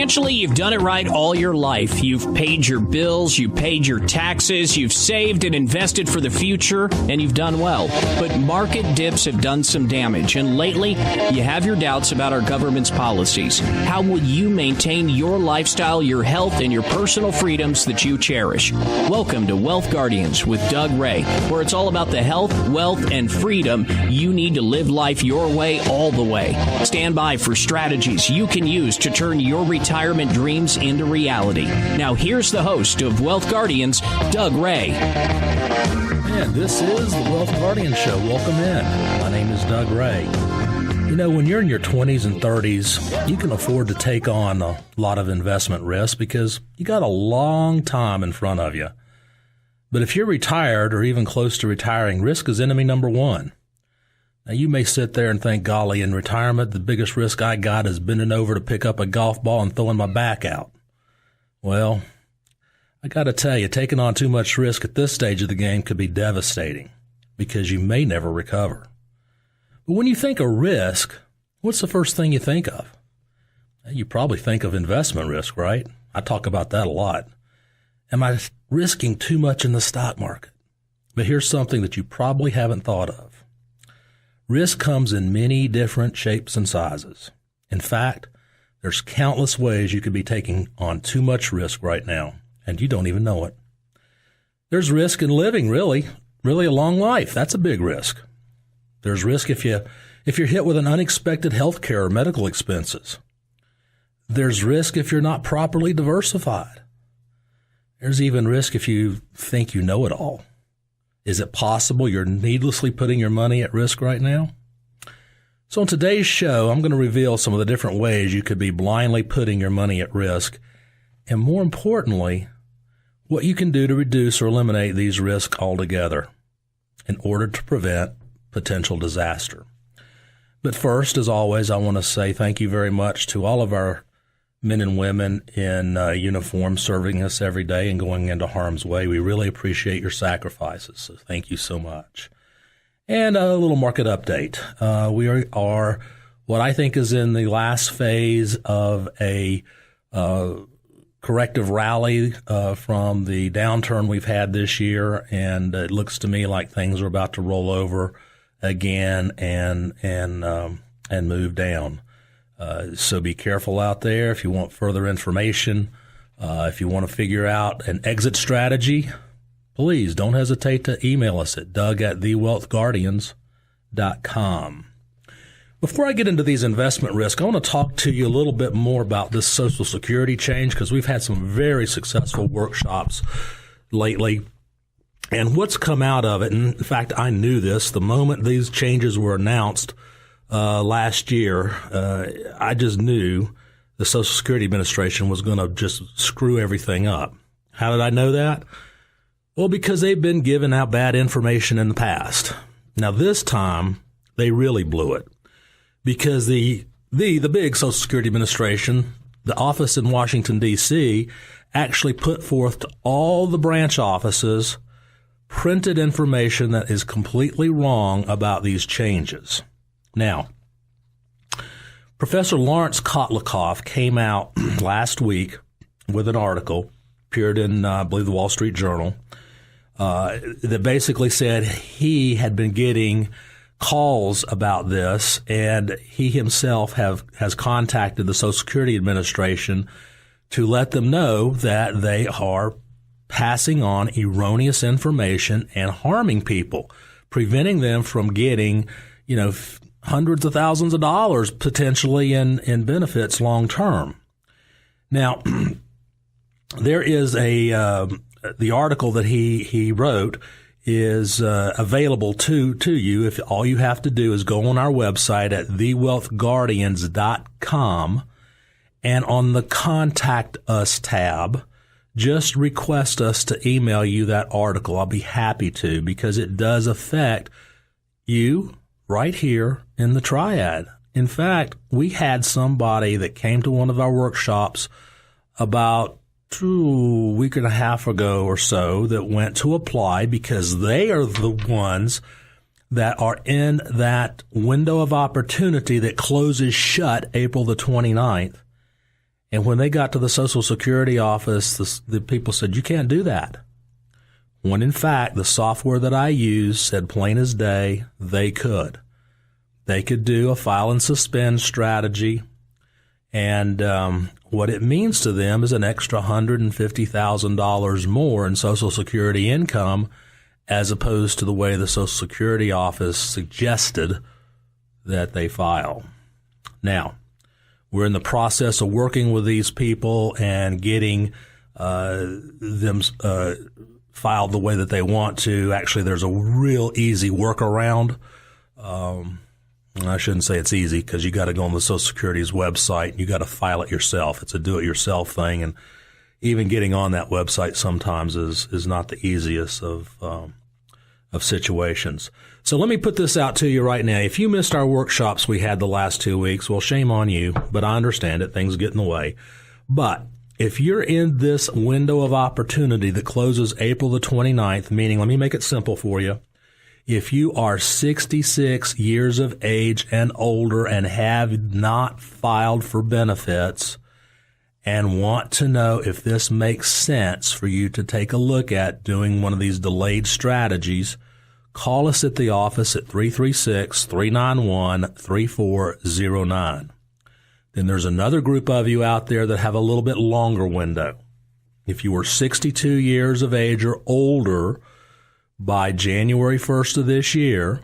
Financially, you've done it right all your life. You've paid your bills, you've paid your taxes, you've saved and invested for the future, and you've done well. But market dips have done some damage, and lately, you have your doubts about our government's policies. How will you maintain your lifestyle, your health, and your personal freedoms that you cherish? Welcome to Wealth Guardians with Doug Ray, where it's all about the health, wealth, and freedom you need to live life your way all the way. Stand by for strategies you can use to turn your retirement dreams into reality. Now here's the host of Wealth Guardians, Doug Ray. And this is the Wealth Guardians Show. Welcome in. My name is Doug Ray. You know, when you're in your 20s and 30s, you can afford to take on a lot of investment risk because you got a long time in front of you. But if you're retired or even close to retiring, risk is enemy number one. Now, you may sit there and think, golly, in retirement, the biggest risk I got is bending over to pick up a golf ball and throwing my back out. Well, I got to tell you, taking on too much risk at this stage of the game could be devastating because you may never recover. But when you think of risk, what's the first thing you think of? You probably think of investment risk, right? I talk about that a lot. Am I risking too much in the stock market? But here's something that you probably haven't thought of. Risk comes in many different shapes and sizes. In fact, there's countless ways you could be taking on too much risk right now, and you don't even know it. There's risk in living really a long life. That's a big risk. There's risk if you're hit with an unexpected health care or medical expenses. There's risk if you're not properly diversified. There's even risk if you think you know it all. Is it possible you're needlessly putting your money at risk right now? So on today's show, I'm going to reveal some of the different ways you could be blindly putting your money at risk, and more importantly, what you can do to reduce or eliminate these risks altogether in order to prevent potential disaster. But first, as always, I want to say thank you very much to all of our men and women in uniform serving us every day and going into harm's way. We really appreciate your sacrifices, so thank you so much. And a little market update. We are what I think is in the last phase of a corrective rally from the downturn we've had this year, and it looks to me like things are about to roll over again and move down. So be careful out there. If you want further information, if you want to figure out an exit strategy, please don't hesitate to email us at doug@thewealthguardians.com. Before I get into these investment risks, I want to talk to you a little bit more about this Social Security change because we've had some very successful workshops lately. And what's come out of it, and in fact, I knew this the moment these changes were announced last year, I just knew the Social Security Administration was going to just screw everything up. How did I know that? Well, because they've been giving out bad information in the past. Now, this time, they really blew it because the big Social Security Administration, the office in Washington, D.C., actually put forth to all the branch offices printed information that is completely wrong about these changes. Now, Professor Lawrence Kotlikoff came out last week with an article, appeared in, I believe, the Wall Street Journal, that basically said he had been getting calls about this, and he himself has contacted the Social Security Administration to let them know that they are passing on erroneous information and harming people, preventing them from getting, hundreds of thousands of dollars potentially in benefits long term. Now, there is the article that he wrote is available to you. If all you have to do is go on our website at thewealthguardians.com, and on the Contact Us tab, just request us to email you that article. I'll be happy to, because it does affect you right here in the triad. In fact, we had somebody that came to one of our workshops about a week and a half ago or so that went to apply because they are the ones that are in that window of opportunity that closes shut April the 29th. And when they got to the Social Security office, the people said, you can't do that. When in fact, the software that I used said plain as day, they could. They could do a file and suspend strategy. And what it means to them is an extra $150,000 more in Social Security income, as opposed to the way the Social Security office suggested that they file. Now, we're in the process of working with these people and getting them filed the way that they want to. Actually, there's a real easy workaround. I shouldn't say it's easy, because you got to go on the Social Security's website and you got to file it yourself. It's a do-it-yourself thing, and even getting on that website sometimes is not the easiest of situations. So let me put this out to you right now. If you missed our workshops we had the last 2 weeks, well, shame on you, but I understand it. Things get in the way. But if you're in this window of opportunity that closes April the 29th, meaning, let me make it simple for you. If you are 66 years of age and older and have not filed for benefits and want to know if this makes sense for you to take a look at doing one of these delayed strategies, call us at the office at 336-391-3409. Then there's another group of you out there that have a little bit longer window. If you were 62 years of age or older by January 1st of this year,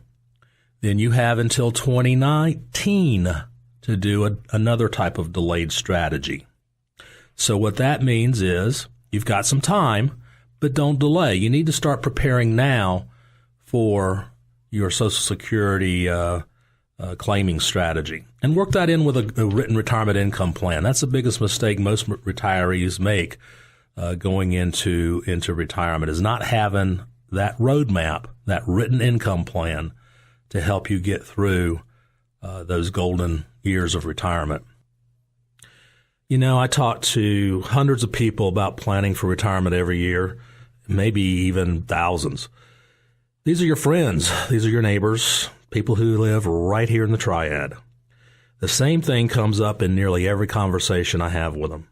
then you have until 2019 to do another type of delayed strategy. So what that means is you've got some time, but don't delay. You need to start preparing now for your Social Security claiming strategy, and work that in with a written retirement income plan. That's the biggest mistake most retirees make going into retirement, is not having that roadmap, that written income plan to help you get through those golden years of retirement. You know, I talk to hundreds of people about planning for retirement every year, maybe even thousands. These are your friends. These are your neighbors, people who live right here in the Triad. The same thing comes up in nearly every conversation I have with them.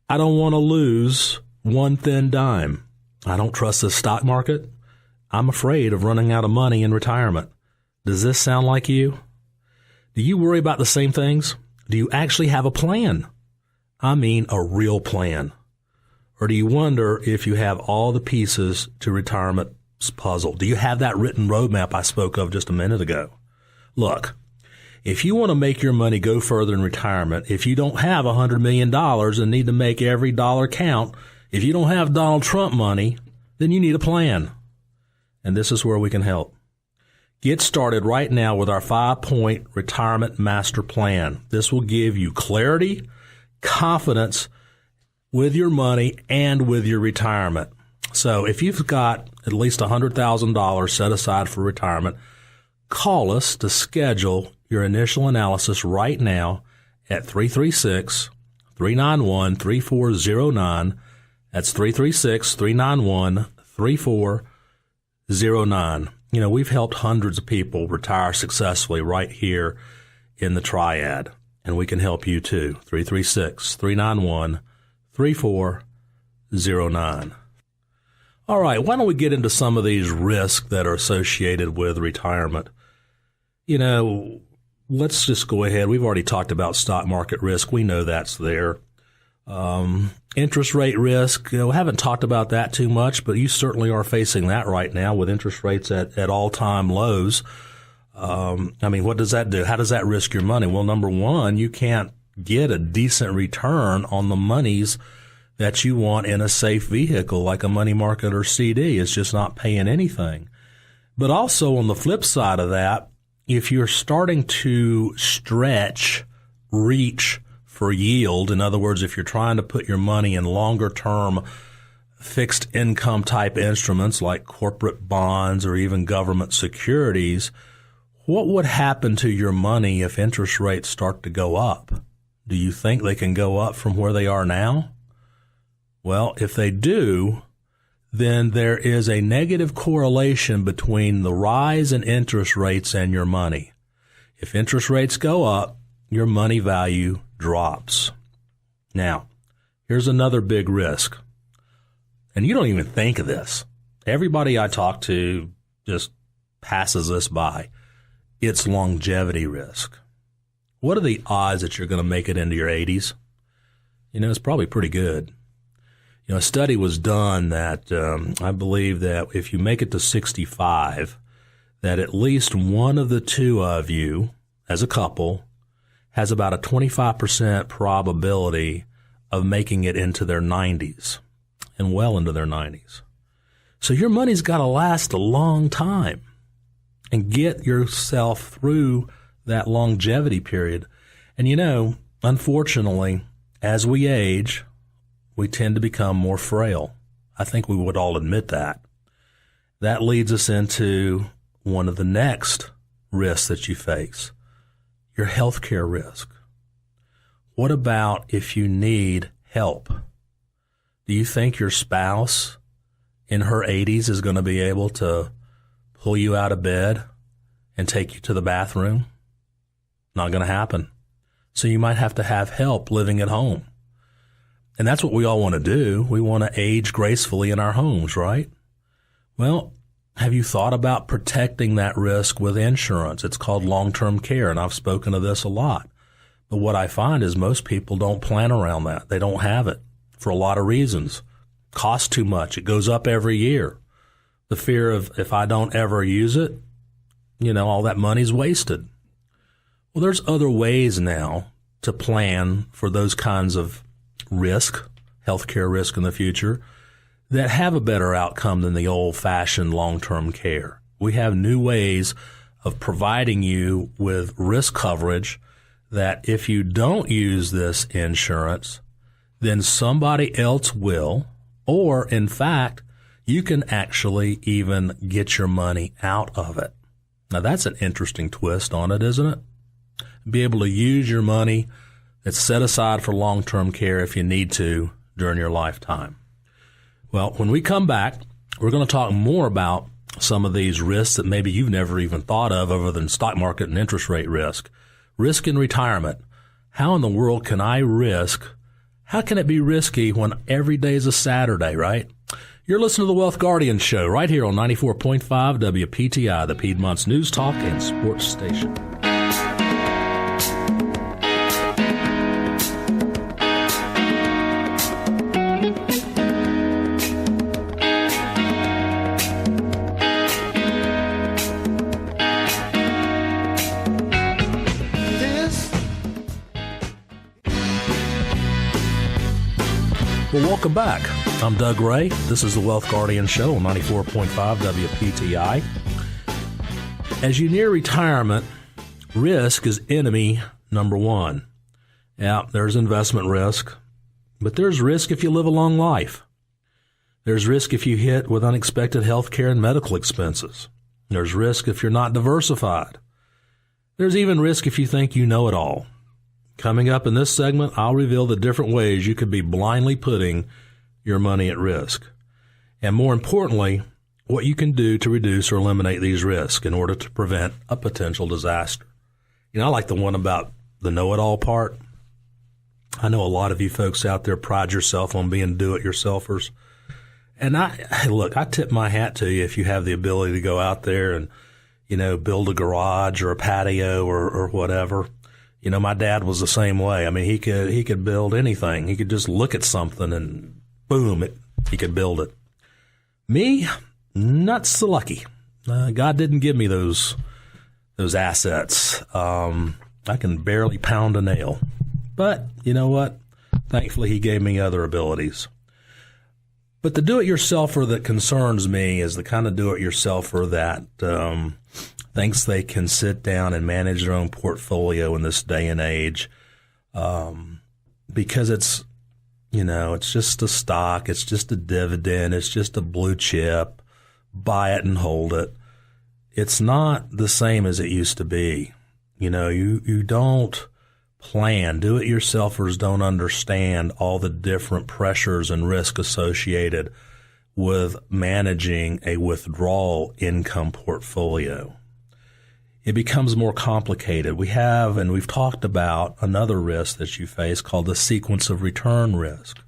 I don't want to lose one thin dime. I don't trust the stock market. I'm afraid of running out of money in retirement. Does this sound like you? Do you worry about the same things? Do you actually have a plan? I mean, a real plan. Or do you wonder if you have all the pieces to retirement's puzzle? Do you have that written roadmap I spoke of just a minute ago? Look, if you want to make your money go further in retirement, if you don't have $100 million and need to make every dollar count, if you don't have Donald Trump money, then you need a plan. And this is where we can help. Get started right now with our 5-point retirement master plan. This will give you clarity, confidence with your money and with your retirement. So if you've got at least $100,000 set aside for retirement, call us to schedule your initial analysis right now at 336-391-3409. That's 336-391-3409. You know, we've helped hundreds of people retire successfully right here in the Triad, and we can help you too. 336-391-3409. All right, why don't we get into some of these risks that are associated with retirement? You know, let's just go ahead. We've already talked about stock market risk. We know that's there. Interest rate risk, you know, haven't talked about that too much, but you certainly are facing that right now with interest rates at all-time lows. I mean, what does that do? How does that risk your money? Well, number one, you can't get a decent return on the monies that you want in a safe vehicle like a money market or CD. It's just not paying anything. But also on the flip side of that, if you're starting to reach for yield, in other words, if you're trying to put your money in longer term fixed income type instruments like corporate bonds or even government securities, what would happen to your money if interest rates start to go up? Do you think they can go up from where they are now? Well, if they do, then there is a negative correlation between the rise in interest rates and your money. If interest rates go up, your money value drops. Now, here's another big risk. And you don't even think of this. Everybody I talk to just passes this by. It's longevity risk. What are the odds that you're going to make it into your 80s? It's probably pretty good. A study was done that I believe that if you make it to 65, that at least one of the two of you, as a couple, has about a 25% probability of making it into their 90s and well into their 90s. So your money's got to last a long time and get yourself through that longevity period. And unfortunately, as we age, we tend to become more frail. I think we would all admit that. That leads us into one of the next risks that you face, your healthcare risk. What about if you need help? Do you think your spouse in her 80s is going to be able to pull you out of bed and take you to the bathroom? Not going to happen. So you might have to have help living at home. And that's what we all want to do. We want to age gracefully in our homes, right? Well, have you thought about protecting that risk with insurance? It's called long-term care, and I've spoken of this a lot. But what I find is most people don't plan around that. They don't have it for a lot of reasons. Costs too much. It goes up every year. The fear of if I don't ever use it, all that money's wasted. Well, there's other ways now to plan for those kinds of risk, healthcare risk in the future, that have a better outcome than the old-fashioned long-term care. We have new ways of providing you with risk coverage that if you don't use this insurance, then somebody else will, or in fact, you can actually even get your money out of it. Now that's an interesting twist on it, isn't it? Be able to use your money that's set aside for long-term care if you need to during your lifetime. Well, when we come back, we're going to talk more about some of these risks that maybe you've never even thought of other than stock market and interest rate risk. Risk in retirement. How in the world can I risk? How can it be risky when every day is a Saturday, right? You're listening to the Wealth Guardian Show right here on 94.5 WPTI, the Piedmont's News Talk and Sports Station. Well, welcome back. I'm Doug Ray. This is the Wealth Guardian Show on 94.5 WPTI. As you near retirement, risk is enemy number one. Yeah, there's investment risk, but there's risk if you live a long life. There's risk if you hit with unexpected health care and medical expenses. There's risk if you're not diversified. There's even risk if you think you know it all. Coming up in this segment, I'll reveal the different ways you could be blindly putting your money at risk. And more importantly, what you can do to reduce or eliminate these risks in order to prevent a potential disaster. I like the one about the know-it-all part. I know a lot of you folks out there pride yourself on being do-it-yourselfers. And I tip my hat to you if you have the ability to go out there and, build a garage or a patio or whatever. My dad was the same way. I mean, he could build anything. He could just look at something and boom, he could build it. Me, not so lucky. God didn't give me those assets. I can barely pound a nail. But you know what? Thankfully, he gave me other abilities. But the do-it-yourselfer that concerns me is the kind of do-it-yourselfer that thinks they can sit down and manage their own portfolio in this day and age, because it's just a stock, it's just a dividend, it's just a blue chip, buy it and hold it. It's not the same as it used to be. You don't plan. Do-it-yourselfers don't understand all the different pressures and risk associated with managing a withdrawal income portfolio. it becomes more complicated. We've talked about another risk that you face called the sequence of return risk.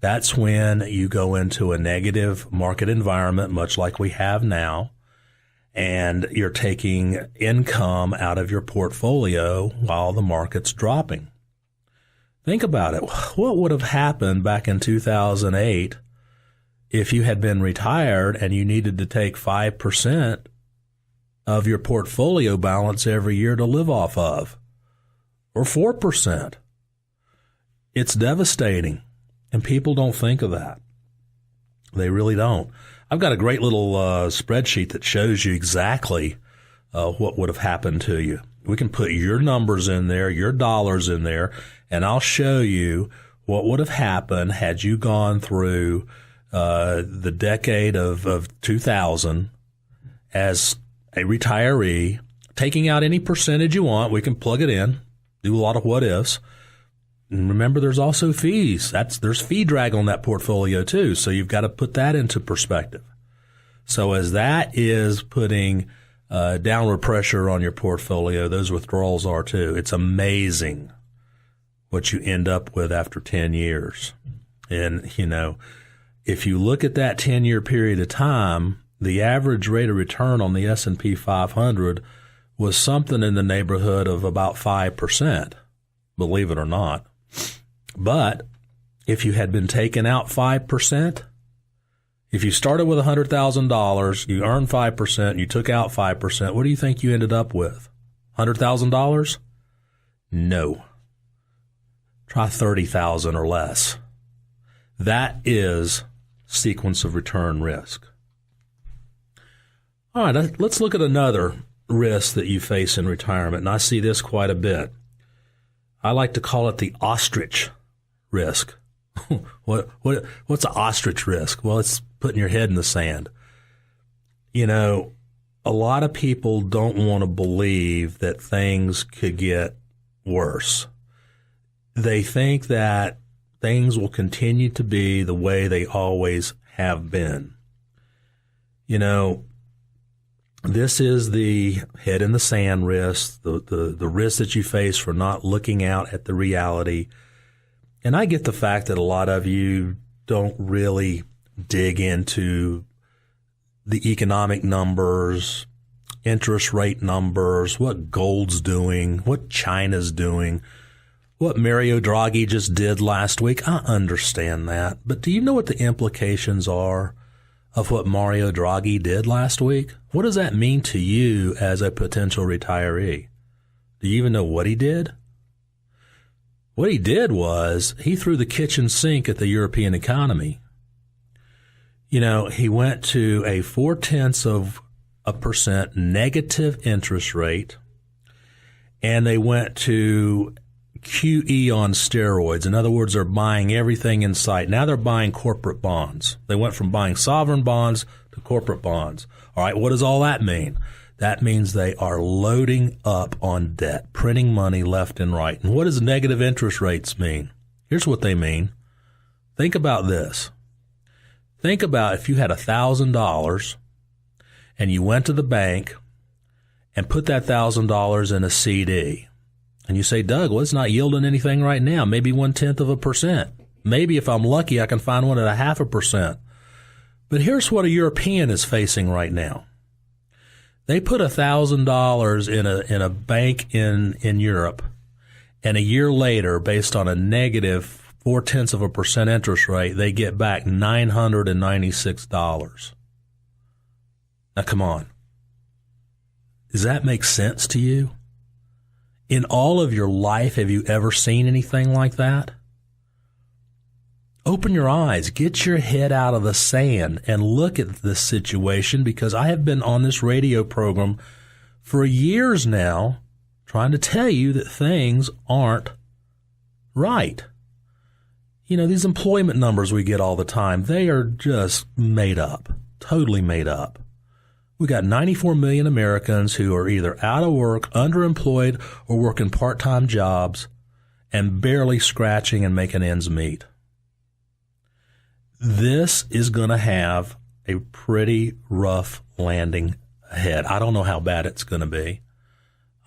That's when you go into a negative market environment, much like we have now, and you're taking income out of your portfolio while the market's dropping. Think about it. What would have happened back in 2008 if you had been retired and you needed to take 5% of your portfolio balance every year to live off of, or 4%? It's devastating, and people don't think of that. They really don't. I've got a great little spreadsheet that shows you exactly what would have happened to you. We can put your numbers in there, your dollars in there, and I'll show you what would have happened had you gone through the decade of 2000 as a retiree, taking out any percentage you want. We can plug it in, do a lot of what ifs. And remember, there's also fees. There's fee drag on that portfolio too, so you've got to put that into perspective. So as that is putting downward pressure on your portfolio, those withdrawals are too. It's amazing what you end up with after 10 years. And, if you look at that 10-year period of time, the average rate of return on the S&P 500 was something in the neighborhood of about 5%, believe it or not. But if you had been taken out 5%, if you started with $100,000, you earned 5%, you took out 5%, what do you think you ended up with? $100,000? No. Try $30,000 or less. That is sequence of return risk. All right, let's look at another risk that you face in retirement, and I see this quite a bit. I like to call it the ostrich risk. What's an ostrich risk? Well, it's putting your head in the sand. A lot of people don't want to believe that things could get worse. They think that things will continue to be the way they always have been. This is the head in the sand risk, the risk that you face for not looking out at the reality. And I get the fact that a lot of you don't really dig into the economic numbers, interest rate numbers, what gold's doing, what China's doing, what Mario Draghi just did last week. I understand that. But do you know what the implications are of what Mario Draghi did last week? What does that mean to you as a potential retiree? Do you even know what he did? What he did was he threw the kitchen sink at the European economy. He went to a 0.4% negative interest rate, and they went to QE on steroids. In other words, they're buying everything in sight. Now they're buying corporate bonds. They went from buying sovereign bonds to corporate bonds. All right, what does all that mean? That means they are loading up on debt, printing money left and right. And what does negative interest rates mean? Here's what they mean. Think about this. Think about if you had $1,000 and you went to the bank and put that $1,000 in a CD. And you say, Doug, well, it's not yielding anything right now, maybe 0.1%. Maybe if I'm lucky, I can find one at 0.5%. But here's what a European is facing right now. They put $1,000 in a bank in Europe, and a year later, based on a negative 0.4% interest rate, they get back $996. Now, come on. Does that make sense to you? In all of your life, have you ever seen anything like that? Open your eyes, get your head out of the sand and look at this situation, because I have been on this radio program for years now trying to tell you that things aren't right. These employment numbers we get all the time, they are just made up, totally made up. We got 94 million Americans who are either out of work, underemployed, or working part-time jobs and barely scratching and making ends meet. This is going to have a pretty rough landing ahead. I don't know how bad it's going to be.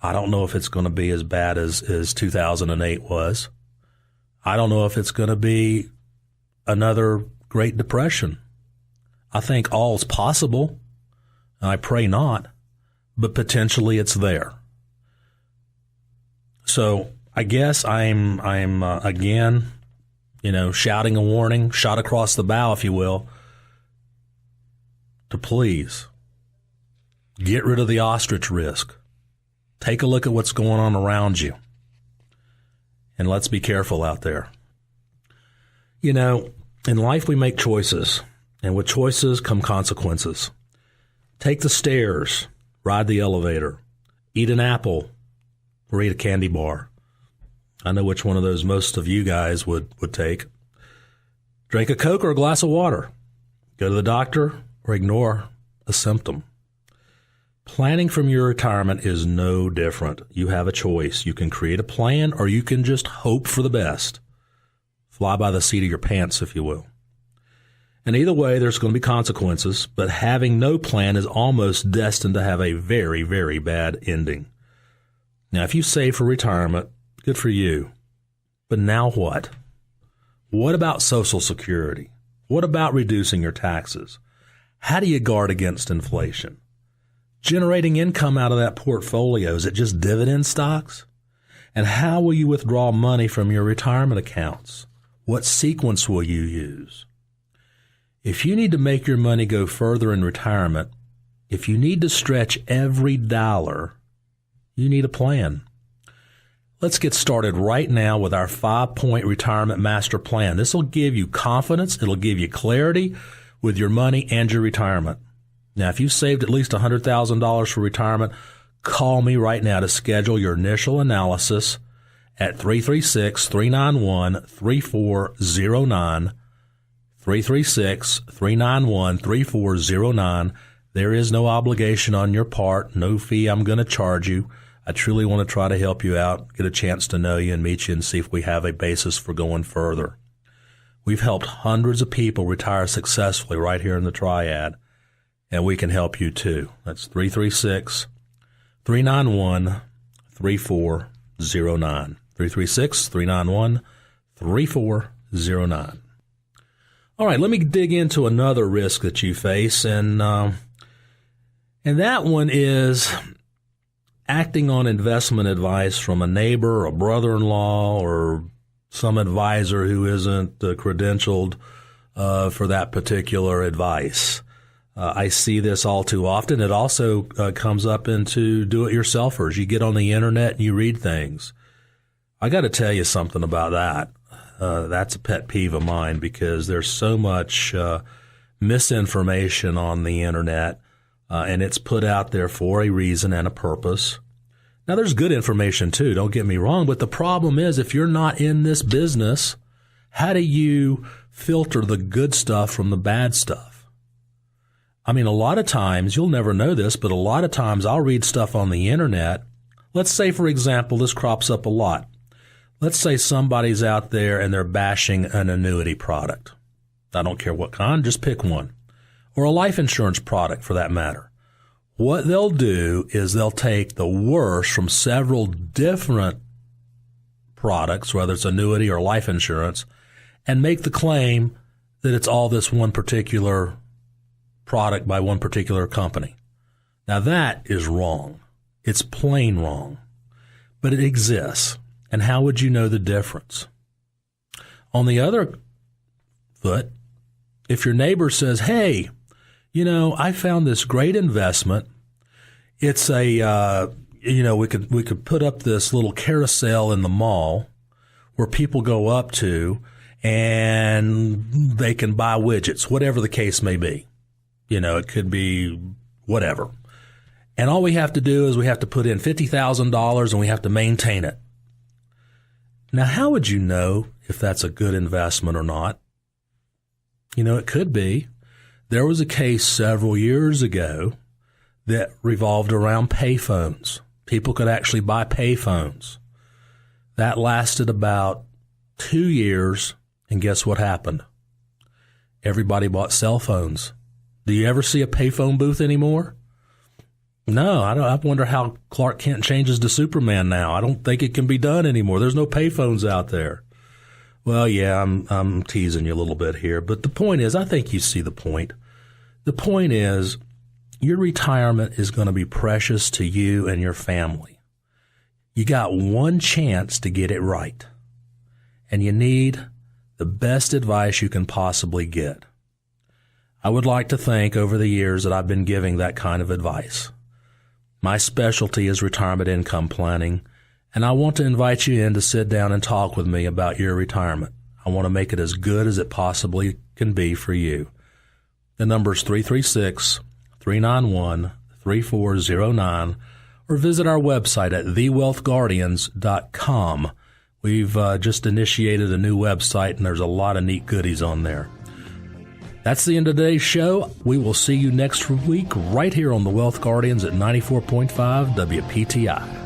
I don't know if it's going to be as bad as 2008 was. I don't know if it's going to be another Great Depression. I think all's possible. I pray not, but potentially it's there. So I guess I'm again, shouting a warning, shot across the bow, if you will, to please get rid of the ostrich risk. Take a look at what's going on around you. And let's be careful out there. In life we make choices, and with choices come consequences. Take the stairs, ride the elevator, eat an apple, or eat a candy bar. I know which one of those most of you guys would take. Drink a Coke or a glass of water. Go to the doctor or ignore a symptom. Planning from your retirement is no different. You have a choice. You can create a plan or you can just hope for the best. Fly by the seat of your pants, if you will. And either way, there's going to be consequences, but having no plan is almost destined to have a very, very bad ending. Now, if you save for retirement, good for you. But now what? What about Social Security? What about reducing your taxes? How do you guard against inflation? Generating income out of that portfolio, is it just dividend stocks? And how will you withdraw money from your retirement accounts? What sequence will you use? If you need to make your money go further in retirement, if you need to stretch every dollar, you need a plan. Let's get started right now with our 5-point retirement master plan. This will give you confidence. It'll give you clarity with your money and your retirement. Now, if you've saved at least $100,000 for retirement, call me right now to schedule your initial analysis at 336-391-3409. 336-391-3409. There is no obligation on your part, no fee I'm going to charge you. I truly want to try to help you out, get a chance to know you and meet you and see if we have a basis for going further. We've helped hundreds of people retire successfully right here in the Triad, and we can help you too. That's 336-391-3409. 336-391-3409. All right, let me dig into another risk that you face, and that one is acting on investment advice from a neighbor, a brother-in-law, or some advisor who isn't credentialed for that particular advice. I see this all too often. It also comes up into do-it-yourselfers. You get on the internet and you read things. I got to tell you something about that. That's a pet peeve of mine because there's so much misinformation on the internet, and it's put out there for a reason and a purpose. Now, there's good information too, don't get me wrong, but the problem is if you're not in this business, how do you filter the good stuff from the bad stuff? I mean, a lot of times, you'll never know this, but a lot of times I'll read stuff on the internet. Let's say, for example, this crops up a lot. Let's say somebody's out there and they're bashing an annuity product. I don't care what kind, just pick one. Or a life insurance product for that matter. What they'll do is they'll take the worst from several different products, whether it's annuity or life insurance, and make the claim that it's all this one particular product by one particular company. Now that is wrong. It's plain wrong. But it exists. And how would you know the difference? On the other foot, if your neighbor says, hey, I found this great investment. It's we could put up this little carousel in the mall where people go up to and they can buy widgets, whatever the case may be. It could be whatever. And all we have to do is we have to put in $50,000 and we have to maintain it. Now, how would you know if that's a good investment or not? It could be. There was a case several years ago that revolved around payphones. People could actually buy payphones. That lasted about 2 years, and guess what happened? Everybody bought cell phones. Do you ever see a payphone booth anymore? No, I wonder how Clark Kent changes to Superman now. I don't think it can be done anymore. There's no payphones out there. Well, yeah, I'm teasing you a little bit here, but the point is, I think you see the point. The point is, your retirement is going to be precious to you and your family. You got one chance to get it right, and you need the best advice you can possibly get. I would like to think over the years that I've been giving that kind of advice. My specialty is retirement income planning, and I want to invite you in to sit down and talk with me about your retirement. I want to make it as good as it possibly can be for you. The number is 336-391-3409, or visit our website at thewealthguardians.com. We've just initiated a new website, and there's a lot of neat goodies on there. That's the end of today's show. We will see you next week right here on The Wealth Guardians at 94.5 WPTI.